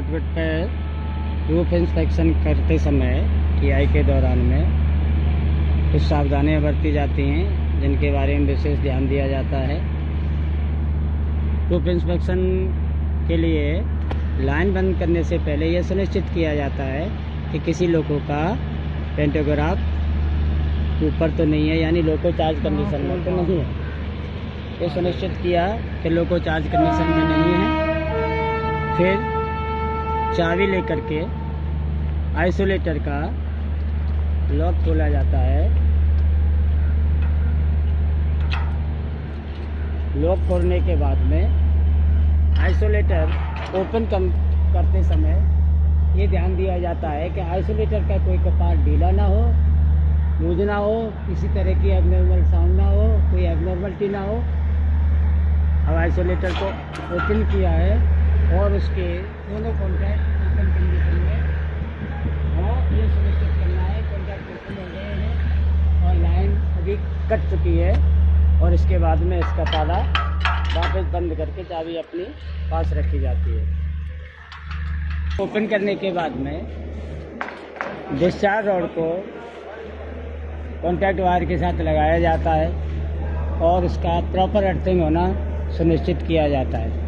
Hardware पर roof inspection करते समय टीआई के दौरान में कुछ सावधानियां बरती जाती हैं जिनके बारे में विशेष ध्यान दिया जाता है। रूफ इंस्पेक्शन के लिए लाइन बंद करने से पहले यह सुनिश्चित किया जाता है कि किसी लोगों का पेंटोग्राफ ऊपर तो नहीं है, यानी लोको चार्ज कंडीशन में तो नहीं है। ये सुनिश्चित किया कि लोको चार्ज कंडीशन में नहीं है। फिर चाबी लेकर के आइसोलेटर का लॉक खोला जाता है। लॉक खोलने के बाद में आइसोलेटर ओपन करते समय ये ध्यान दिया जाता है कि आइसोलेटर का कोई कपाट ढीला ना हो, लूज ना हो, किसी तरह की एबनॉर्मल साउंड ना हो, कोई एबनॉर्मलिटी ना हो। अब आइसोलेटर को ओपन किया है और उसके दोनों कॉन्टैक्ट ओपन कंडीशन में और ये सुनिश्चित करना है कॉन्टैक्ट ओपन हो गए हैं और लाइन अभी कट चुकी है। और इसके बाद में इसका ताला वापस बंद करके चाबी अपनी पास रखी जाती है। ओपन करने के बाद में डिस्चार्ज रॉड को कॉन्टैक्ट वायर के साथ लगाया जाता है और उसका प्रॉपर अर्थिंग होना सुनिश्चित किया जाता है।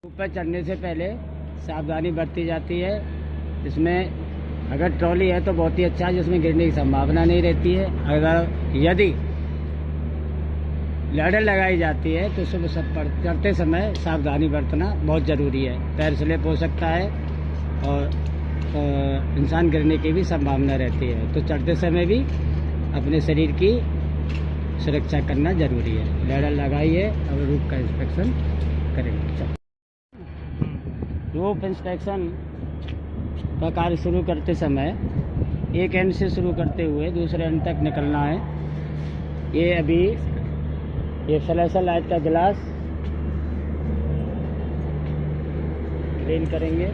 ऊपर चढ़ने से पहले सावधानी बरती जाती है। इसमें अगर ट्रॉली है तो बहुत ही अच्छा है, जिसमें गिरने की संभावना नहीं रहती है। अगर यदि लैडर लगाई जाती है तो सुबह सब पर चढ़ते समय सावधानी बरतना बहुत ज़रूरी है। पैर स्लिप हो सकता है और इंसान गिरने की भी संभावना रहती है। तो चढ़ते समय भी अपने शरीर की सुरक्षा करना ज़रूरी है। लैडर लगाइए और रूफ का इंस्पेक्शन करेंगे। रूफ इंस्पेक्शन का कार्य शुरू करते समय एक एंड से शुरू करते हुए दूसरे एंड तक निकलना है। ये अभी ये फ्लैशर लाइट का गिलास क्लीन करेंगे,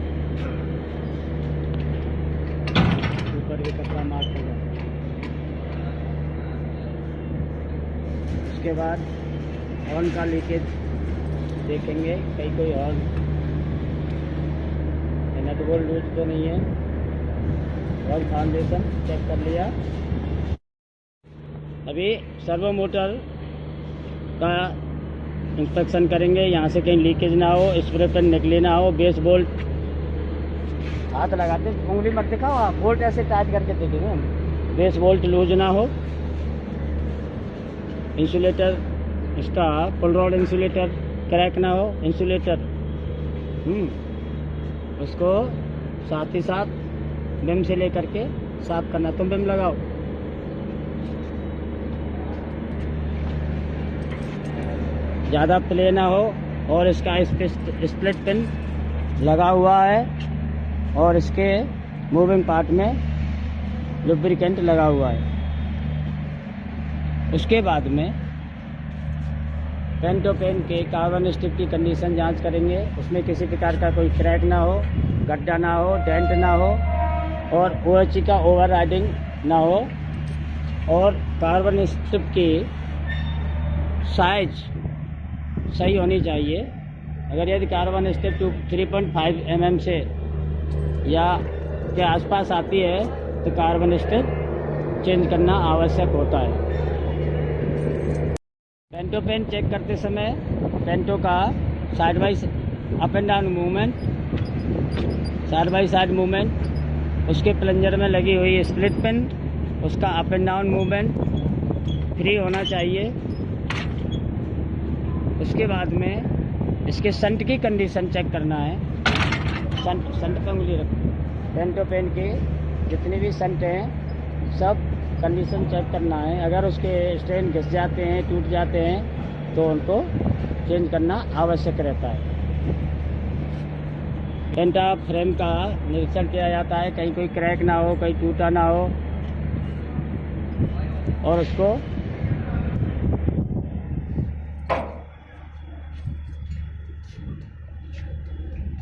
ऊपर भी कपड़ा मार्क होगा। उसके बाद हॉर्न का लीकेज देखेंगे, कहीं कोई हॉर्न नट बोल्ट लूज तो नहीं है। और फाउंडेशन चेक कर लिया। अभी सर्वो मोटर का इंस्पेक्शन करेंगे, यहाँ से कहीं लीकेज ना हो, स्प्रे पेन निकले ना हो, बेस बोल्ट हाथ लगाते उंगली मत दिखाओ, आप बोल्ट ऐसे टाइट करके देखेंगे, बेस बोल्ट लूज ना हो। इंसुलेटर इसका पुल रॉड इंसुलेटर क्रैक ना हो। इंसुलेटर उसको साथ ही साथ विम से लेकर के साफ करना। तुम विम लगाओ। ज़्यादा प्ले ना हो और इसका स्प्लिट पिन लगा हुआ है और इसके मूविंग पार्ट में लुब्रिकेंट लगा हुआ है। उसके बाद में पेन टू पेन के कार्बन स्ट्रिप की कंडीशन जांच करेंगे। उसमें किसी प्रकार का कोई क्रैक ना हो, गड्ढा ना हो, डेंट ना हो और OHE का ओवर राइडिंग ना हो। और कार्बन स्ट्रिप की साइज सही होनी चाहिए। अगर यदि कार्बन स्ट्रिप 3.5 mm से या के आसपास आती है तो कार्बन स्ट्रिप चेंज करना आवश्यक होता है। पेंटो पेन चेक करते समय पेंटो का side by up and down movement, side by side movement, उसके प्लंजर में लगी हुई स्प्लिट पिन, उसका up and down movement free होना चाहिए। उसके बाद में इसके संट की कंडीशन चेक करना है। संट पे उंगली रखो। पेंटो पेन के जितने भी संट हैं सब कंडीशन चेक करना है। अगर उसके स्ट्रेन घिस जाते हैं, टूट जाते हैं तो उनको चेंज करना आवश्यक रहता है। पेंटा फ्रेम का निरीक्षण किया जाता है, कहीं कोई क्रैक ना हो, कहीं टूटा ना हो और उसको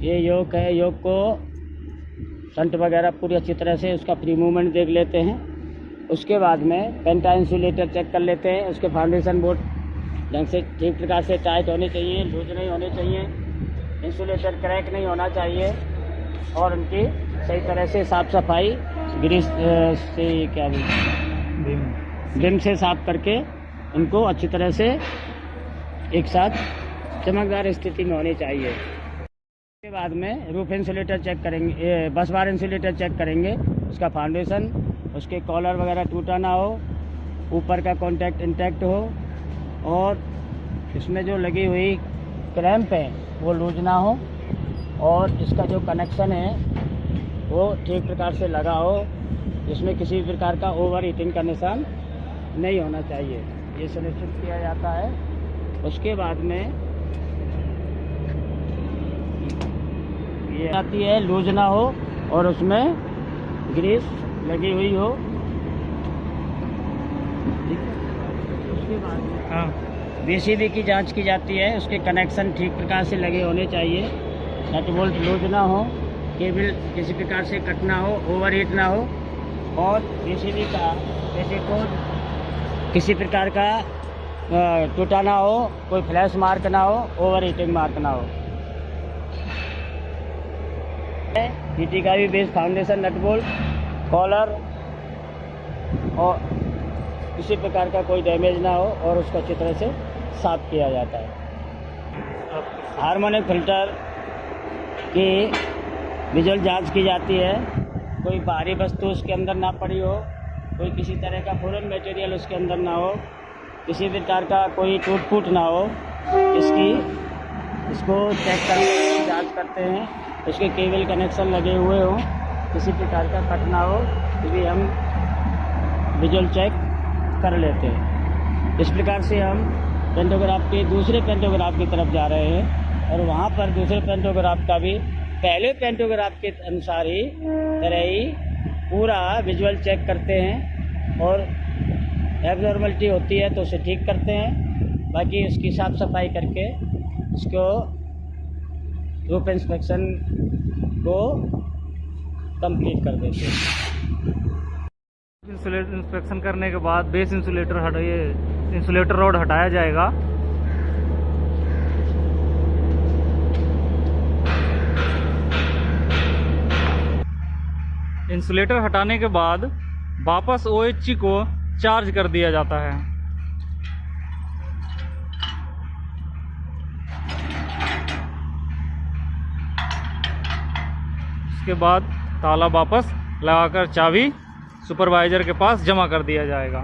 ये योक है, योक को संट वगैरह पूरी अच्छी तरह से उसका फ्री मूवमेंट देख लेते हैं। उसके बाद में पेंटा इंसुलेटर चेक कर लेते हैं, उसके फाउंडेशन बोर्ड ढंग से ठीक प्रकार से टाइट होने चाहिए, लूज नहीं होने चाहिए, इंसुलेटर क्रैक नहीं होना चाहिए और उनकी सही तरह से साफ़ सफाई ग्रीस से क्या विम से साफ करके इनको अच्छी तरह से एक साथ चमकदार स्थिति में होनी चाहिए। उसके बाद में रूफ इंसुलेटर चेक करेंगे, बस बार इंसुलेटर चेक करेंगे, उसका फाउंडेशन, उसके कॉलर वगैरह टूटा ना हो, ऊपर का कॉन्टैक्ट इंटैक्ट हो और इसमें जो लगी हुई क्रैम्प है वो लूज ना हो और इसका जो कनेक्शन है वो ठीक प्रकार से लगा हो, इसमें किसी प्रकार का ओवर हीटिंग का निशान नहीं होना चाहिए, ये सुनिश्चित किया जाता है। उसके बाद में ये आती है लूज ना हो और उसमें ग्रीस लगी हुई हो। उसके बाद में बीसीबी की जांच की जाती है, उसके कनेक्शन ठीक प्रकार से लगे होने चाहिए, नट बोल्ट लूज ना हो, केबल किसी प्रकार से कट ना हो, ओवर हीट ना हो और बीसीबी का पेटीकोट किसी प्रकार का टूटा ना हो, कोई फ्लैश मार्क ना हो, ओवर हीटिंग मार्क ना हो। हीटी का भी base foundation, nut bolt, collar और किसी प्रकार का कोई डैमेज ना हो और उसको अच्छी तरह से साफ किया जाता है। हार्मोनिक फिल्टर की विजुअल जांच की जाती है, कोई बाहरी वस्तु उसके अंदर ना पड़ी हो, कोई किसी तरह का फॉरेन मटेरियल उसके अंदर ना हो, किसी प्रकार का कोई टूट फूट ना हो, इसको चेक करते हैं, जांच करते हैं, उसके केबल कनेक्शन लगे हुए हों, किसी प्रकार का कट ना हो, ये भी हम विजुअल चेक कर लेते हैं। इस प्रकार से हम पेंटोग्राफ के दूसरे पेंटोग्राफ की तरफ जा रहे हैं और वहाँ पर दूसरे पेंटोग्राफ का भी पहले पेंटोग्राफ के अनुसार ही तरह ही पूरा विजुअल चेक करते हैं और एब्नॉर्मलिटी होती है तो उसे ठीक करते हैं, बाकी उसकी साफ़ सफाई करके उसको रूफ इंस्पेक्शन को कंप्लीट कर देते हैं। इंस्पेक्शन करने के बाद बेस इंसुलेटर रॉड हटाया जाएगा। इंसुलेटर हटाने के बाद वापस OHC को चार्ज कर दिया जाता है। इसके बाद ताला वापस लगाकर चाबी सुपरवाइजर के पास जमा कर दिया जाएगा।